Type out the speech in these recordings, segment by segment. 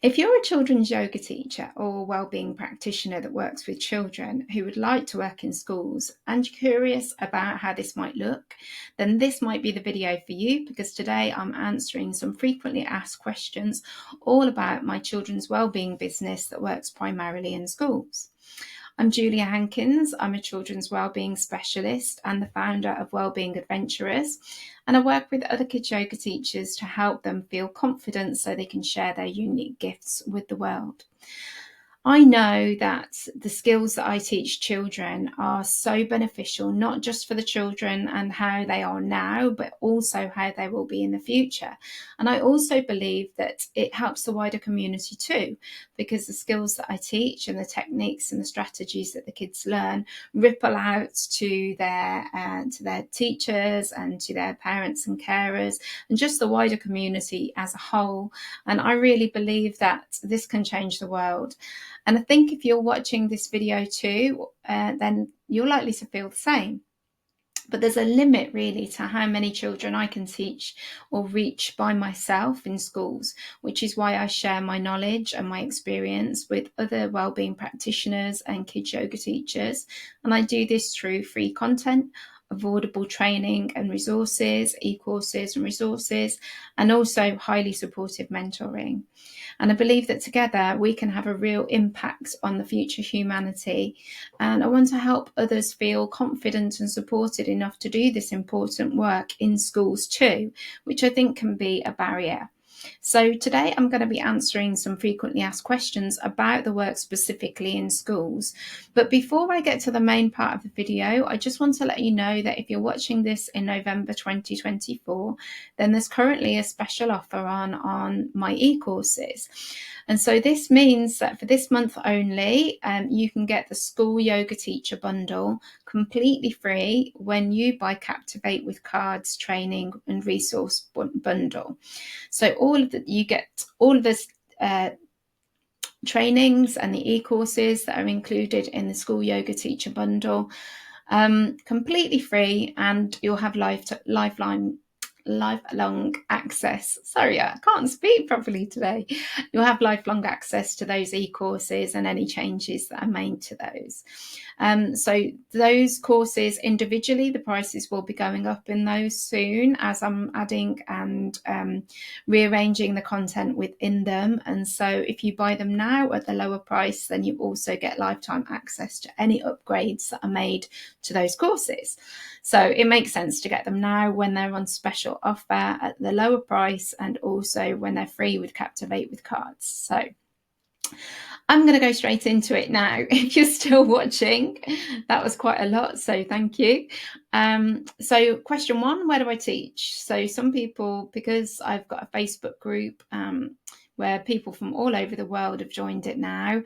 If you're a children's yoga teacher or wellbeing practitioner that works with children who would like to work in schools and you're curious about how this might look, then this might be the video for you, because today I'm answering some frequently asked questions all about my children's wellbeing business that works primarily in schools. I'm Julia Hankins. I'm a children's wellbeing specialist and the founder of Wellbeing Adventurers, and I work with other kids yoga teachers to help them feel confident so they can share their unique gifts with the world. I know that the skills that I teach children are so beneficial, not just for the children and how they are now, but also how they will be in the future. And I also believe that it helps the wider community too, because the skills that I teach and the techniques and the strategies that the kids learn ripple out to their teachers and to their parents and carers and just the wider community as a whole. And I really believe that this can change the world. And I think if you're watching this video too, then you're likely to feel the same. But there's a limit really to how many children I can teach or reach by myself in schools, which is why I share my knowledge and my experience with other wellbeing practitioners and kids yoga teachers. And I do this through free content, affordable training and resources, e-courses and resources, and also highly supportive mentoring. And I believe that together we can have a real impact on the future humanity. And I want to help others feel confident and supported enough to do this important work in schools too, which I think can be a barrier. So today I'm going to be answering some frequently asked questions about the work specifically in schools. But before I get to the main part of the video, I just want to let you know that if you're watching this in November 2024, then there's currently a special offer on my e-courses. And so this means that for this month only, you can get the School Yoga Teacher Bundle completely free when you buy Captivate with Cards Training and Resource Bundle. So you get all of this trainings and the e-courses that are included in the School Yoga Teacher Bundle completely free, and you'll have lifelong access. Sorry, I can't speak properly today. You'll have lifelong access to those e-courses and any changes that are made to those. So those courses individually, the prices will be going up in those soon as I'm adding and rearranging the content within them. And so if you buy them now at the lower price, then you also get lifetime access to any upgrades that are made to those courses. So it makes sense to get them now when they're on special offer at the lower price, and also when they're free with Captivate with Cards. So I'm going to go straight into it now. If you're still watching, that was quite a lot, so thank you. So question one, where do I teach? So some people, because I've got a Facebook group where people from all over the world have joined it now,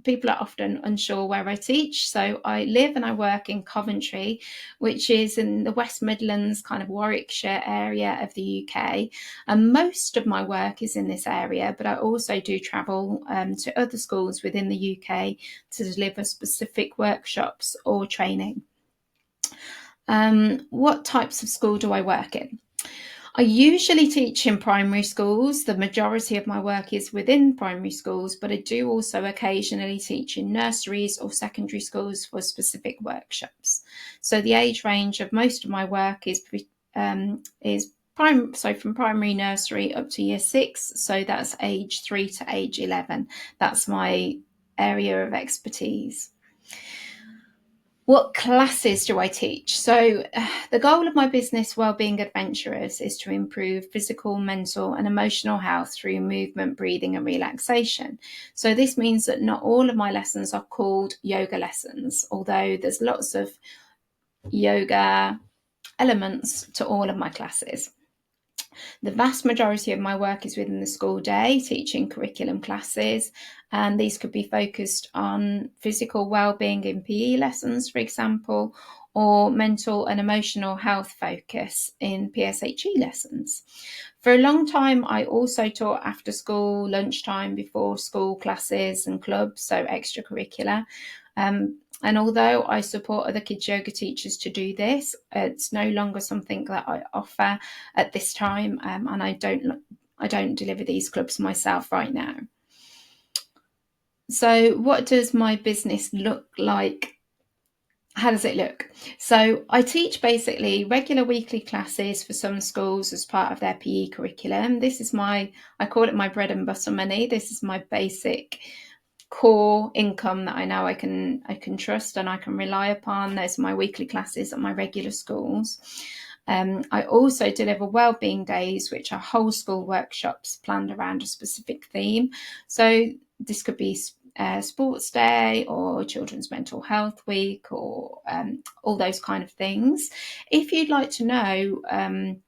people are often unsure where I teach. So I live and I work in Coventry, which is in the West Midlands, kind of Warwickshire area of the UK. And most of my work is in this area, but I also do travel to other schools within the UK to deliver specific workshops or training. What types of school do I work in? I usually teach in primary schools. The majority of my work is within primary schools, but I do also occasionally teach in nurseries or secondary schools for specific workshops. So the age range of most of my work is from primary nursery up to year 6. So that's age 3 to age 11. That's my area of expertise. What classes do I teach? So the goal of my business, Wellbeing Adventurers, is to improve physical, mental and emotional health through movement, breathing and relaxation. So this means that not all of my lessons are called yoga lessons, although there's lots of yoga elements to all of my classes. The vast majority of my work is within the school day, teaching curriculum classes, and these could be focused on physical well-being in PE lessons, for example, or mental and emotional health focus in PSHE lessons. For a long time, I also taught after school, lunchtime, before school classes and clubs, so extracurricular. And although I support other kids yoga teachers to do this, it's no longer something that I offer at this time, and I don't I don't deliver these clubs myself right now. So what does my business look like? How does it look? So I teach basically regular weekly classes for some schools as part of their PE curriculum. This is I call it my bread and butter money. This is my basic core income that I know I can trust and I can rely upon. Those are my weekly classes at my regular schools. I also deliver wellbeing days, which are whole school workshops planned around a specific theme. So this could be sports day or children's mental health week or all those kind of things. If you'd like to know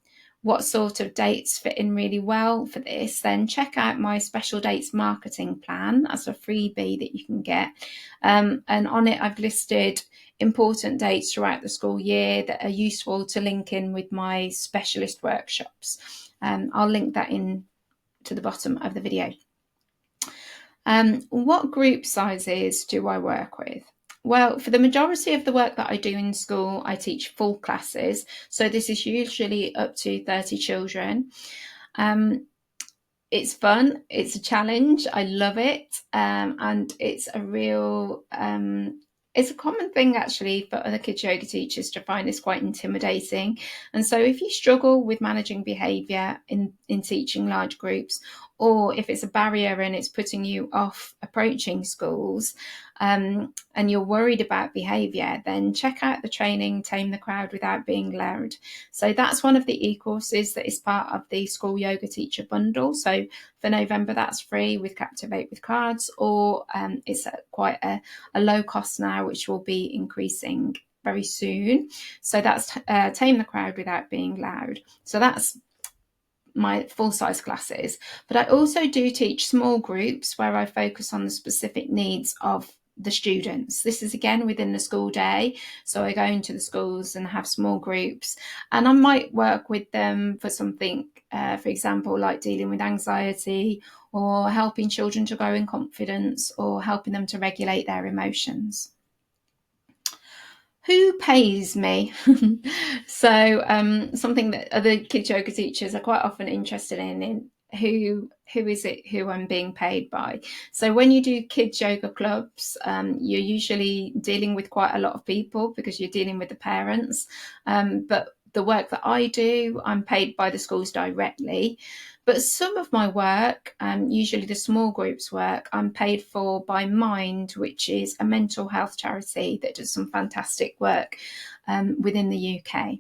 what sort of dates fit in really well for this, then check out my special dates marketing plan as a freebie that you can get. And on it, I've listed important dates throughout the school year that are useful to link in with my specialist workshops. I'll link that in to the bottom of the video. What group sizes do I work with? Well, for the majority of the work that I do in school, I teach full classes. So this is usually up to 30 children. It's fun. It's a challenge. I love it. And it's a real... it's a common thing actually for other kids yoga teachers to find this quite intimidating. And so if you struggle with managing behaviour in teaching large groups, or if it's a barrier and it's putting you off approaching schools, and you're worried about behaviour, then check out the training Tame the Crowd Without Being Loud. So that's one of the e-courses that is part of the School Yoga Teacher Bundle. So for November, that's free with Captivate with cards, or it's at quite a low cost now, which will be increasing very soon. So that's Tame the Crowd Without Being Loud. So that's my full-size classes. But I also do teach small groups where I focus on the specific needs of the students. This is again within the school day. So I go into the schools and have small groups, and I might work with them for something, for example, like dealing with anxiety or helping children to grow in confidence or helping them to regulate their emotions. Who pays me? So something that other kids yoga teachers are quite often interested in who is it who I'm being paid by. So when you do kids yoga clubs, you're usually dealing with quite a lot of people because you're dealing with the parents. But the work that I do, I'm paid by the schools directly. But some of my work, usually the small groups work, I'm paid for by Mind, which is a mental health charity that does some fantastic work within the UK.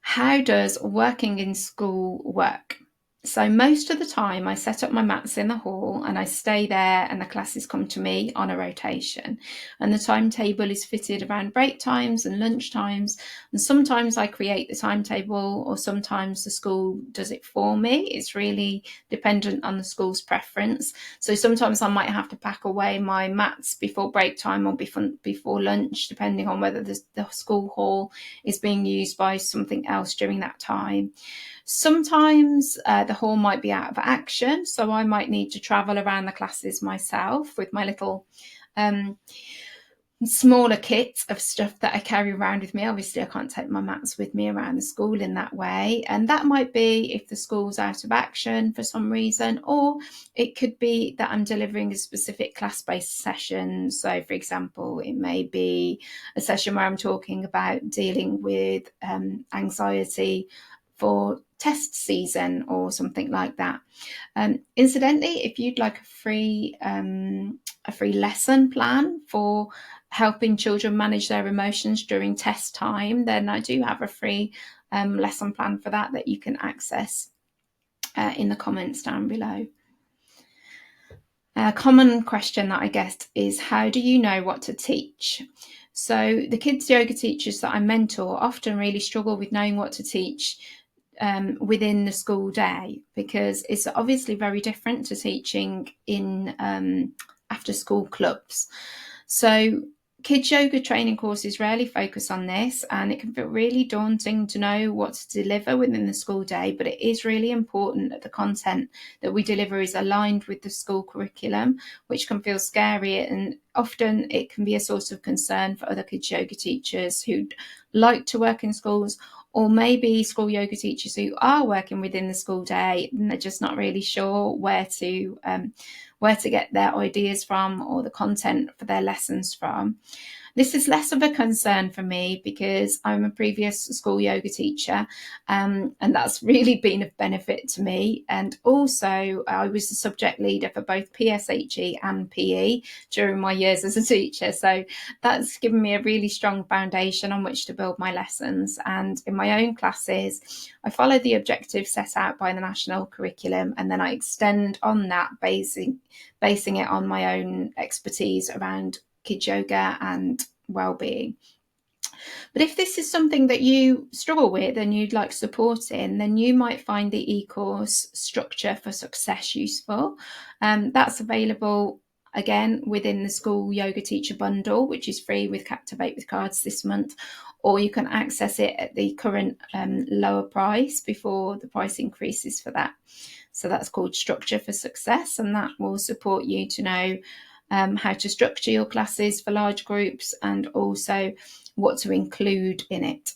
How does working in school work? So most of the time I set up my mats in the hall and I stay there, and the classes come to me on a rotation, and the timetable is fitted around break times and lunch times, and sometimes I create the timetable or sometimes the school does it for me. It's really dependent on the school's preference. So sometimes I might have to pack away my mats before break time or before lunch, depending on whether the school hall is being used by something else during that time. Sometimes the hall might be out of action, so I might need to travel around the classes myself with my little smaller kit of stuff that I carry around with me. Obviously, I can't take my mats with me around the school in that way. And that might be if the school's out of action for some reason, or it could be that I'm delivering a specific class-based session. So, for example, it may be a session where I'm talking about dealing with anxiety for test season or something like that. Incidentally, if you'd like a free lesson plan for helping children manage their emotions during test time, then I do have a free lesson plan for that you can access in the comments down below. A common question that I get is, how do you know what to teach? So the kids yoga teachers that I mentor often really struggle with knowing what to teach within the school day, because it's obviously very different to teaching in after school clubs. So kids yoga training courses rarely focus on this, and it can feel really daunting to know what to deliver within the school day, but it is really important that the content that we deliver is aligned with the school curriculum, which can feel scary, and often it can be a source of concern for other kids yoga teachers who'd like to work in schools, Or maybe school yoga teachers who are working within the school day and they're just not really sure where to get their ideas from or the content for their lessons from. This is less of a concern for me because I'm a previous school yoga teacher, and that's really been of benefit to me. And also, I was the subject leader for both PSHE and PE during my years as a teacher. So that's given me a really strong foundation on which to build my lessons. And in my own classes, I follow the objectives set out by the national curriculum, and then I extend on that, basing it on my own expertise around kids yoga and well-being. But if this is something that you struggle with and you'd like support in, then you might find the e-course Structure for Success useful. That's available again within the School Yoga Teacher Bundle, which is free with Captivate with Cards this month, or you can access it at the current lower price before the price increases for that. So that's called Structure for Success, and that will support you to know how to structure your classes for large groups and also what to include in it.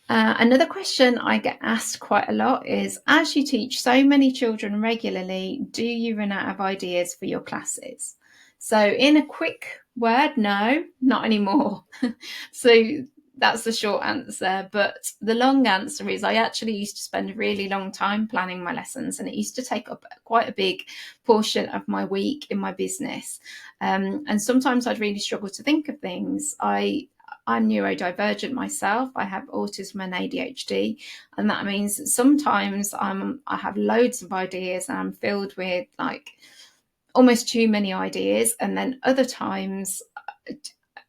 Another question I get asked quite a lot is, as you teach so many children regularly, do you run out of ideas for your classes? So in a quick word, no, not anymore. So that's the short answer. But the long answer is I actually used to spend a really long time planning my lessons, and it used to take up quite a big portion of my week in my business. And sometimes I'd really struggle to think of things. I'm neurodivergent myself. I have autism and ADHD, and that means that sometimes I have loads of ideas and I'm filled with like almost too many ideas, and then other times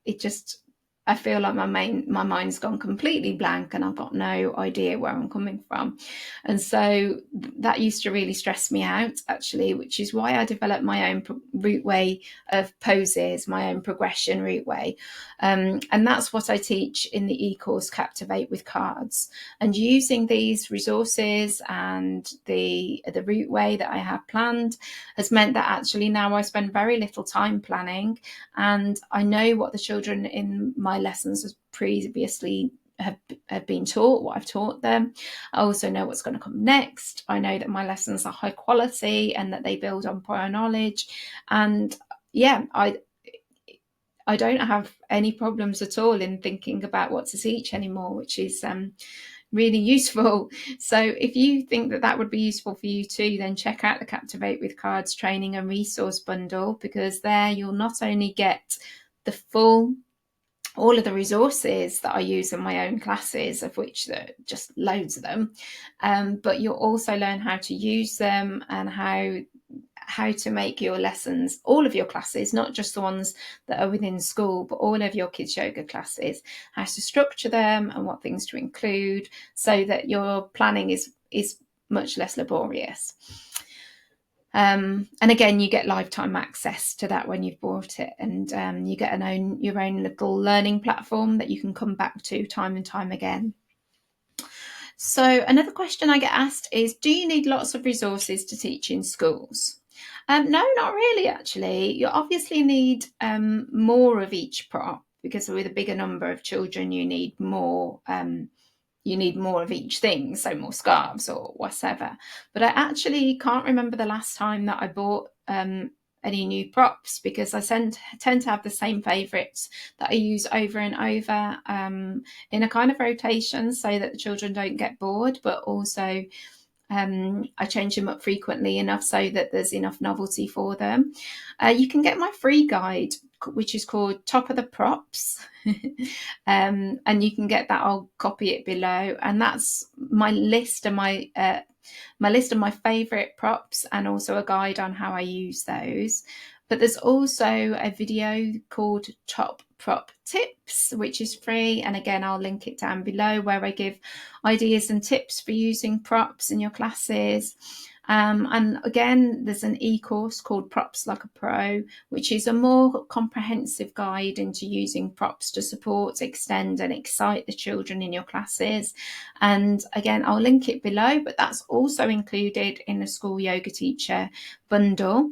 it just, I feel like my mind's gone completely blank and I've got no idea where I'm coming from. And so that used to really stress me out, actually, which is why I developed my own route way of poses, my own progression route way. And that's what I teach in the e-course Captivate with Cards. And using these resources and the route way that I have planned has meant that actually now I spend very little time planning, and I know what the children in my lessons has previously have been taught, what I've taught them. I also know what's going to come next. I know that my lessons are high quality and that they build on prior knowledge. And yeah, I don't have any problems at all in thinking about what to teach anymore, which is really useful. So if you think that would be useful for you too, then check out the Captivate with Cards training and resource bundle, because there you'll not only get all of the resources that I use in my own classes, of which there are just loads of them, but you'll also learn how to use them and how to make your lessons, all of your classes, not just the ones that are within school, but all of your kids yoga classes, how to structure them and what things to include so that your planning is much less laborious. And again, you get lifetime access to that when you've bought it, and you get your own little learning platform that you can come back to time and time again. So another question I get asked is, do you need lots of resources to teach in schools? No, not really, actually. You obviously need more of each prop, because with a bigger number of children, you need more of each thing, so more scarves or whatever. But I actually can't remember the last time that I bought any new props, because I tend to have the same favourites that I use over and over in a kind of rotation, so that the children don't get bored, but also I change them up frequently enough so that there's enough novelty for them. You can get my free guide, which is called Top of the Props. And you can get that. I'll copy it below, and that's my list of my favorite props, and also a guide on how I use those. But there's also a video called Top Prop Tips, which is free, and again I'll link it down below, where I give ideas and tips for using props in your classes. And again, there's an e-course called Props Like a Pro, which is a more comprehensive guide into using props to support, extend and excite the children in your classes. And again, I'll link it below, but that's also included in the School Yoga Teacher bundle.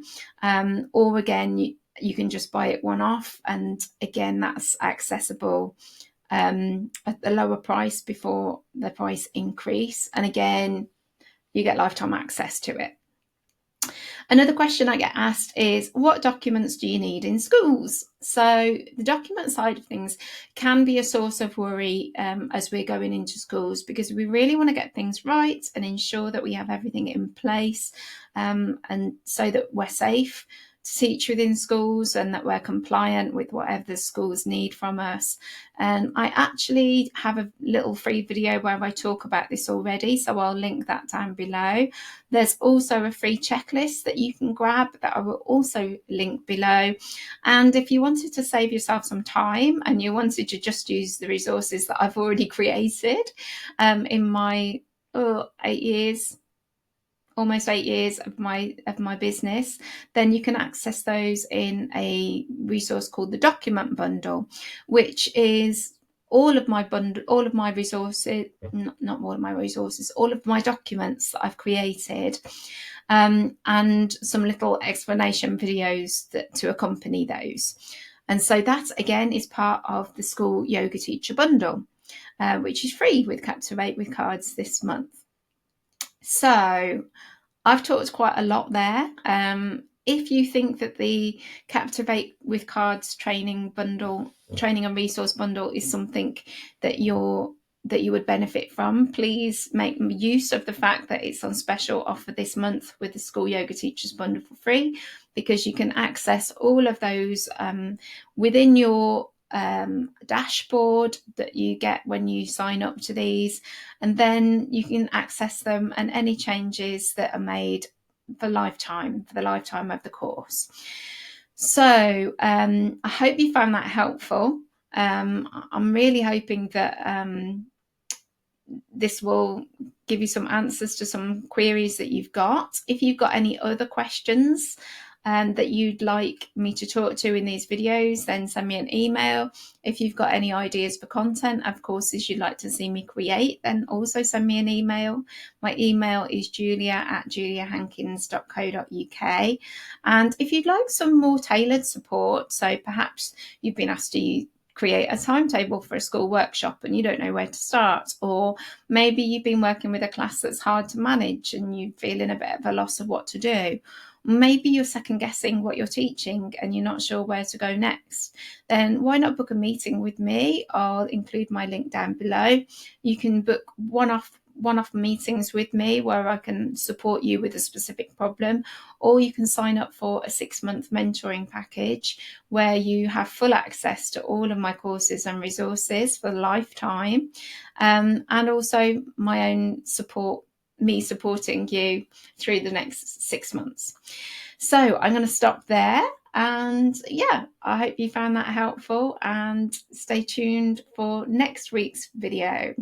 Or again, you can just buy it one off, and again, that's accessible at the lower price before the price increase. And again, you get lifetime access to it. Another question I get asked is, what documents do you need in schools? So the document side of things can be a source of worry as we're going into schools, because we really want to get things right and ensure that we have everything in place, and so that we're safe to teach within schools and that we're compliant with whatever the schools need from us. And I actually have a little free video where I talk about this already, so I'll link that down below. There's also a free checklist that you can grab that I will also link below. And if you wanted to save yourself some time and you wanted to just use the resources that I've already created in my 8 years, almost 8 years of my business, then you can access those in a resource called the document bundle, which is all of my resources, not all of my resources, all of my documents that I've created, and some little explanation videos to accompany those. And so that again is part of the school yoga teacher bundle, which is free with Captivate with cards this month. So I've talked quite a lot there. If you think that the Captivate with Cards training and resource bundle is something that you would benefit from, please make use of the fact that it's on special offer this month with the School Yoga Teachers Bundle for free, because you can access all of those within your dashboard that you get when you sign up to these, and then you can access them and any changes that are made for the lifetime of the course. So I hope you found that helpful. I'm really hoping that this will give you some answers to some queries that you've got. If you've got any other questions that you'd like me to talk to in these videos, then send me an email. If you've got any ideas for content, of course, you'd like to see me create, then also send me an email. My email is julia@juliahankins.co.uk. And if you'd like some more tailored support, so perhaps you've been asked to create a timetable for a school workshop and you don't know where to start, or maybe you've been working with a class that's hard to manage and you're feeling a bit of a loss of what to do. Maybe you're second guessing what you're teaching and you're not sure where to go next, then why not book a meeting with me? I'll include my link down below. You can book one-off meetings with me where I can support you with a specific problem, or you can sign up for a 6-month mentoring package where you have full access to all of my courses and resources for a lifetime, and also my own support, me supporting you through the next 6 months. So I'm going to stop there, and yeah, I hope you found that helpful, and stay tuned for next week's video.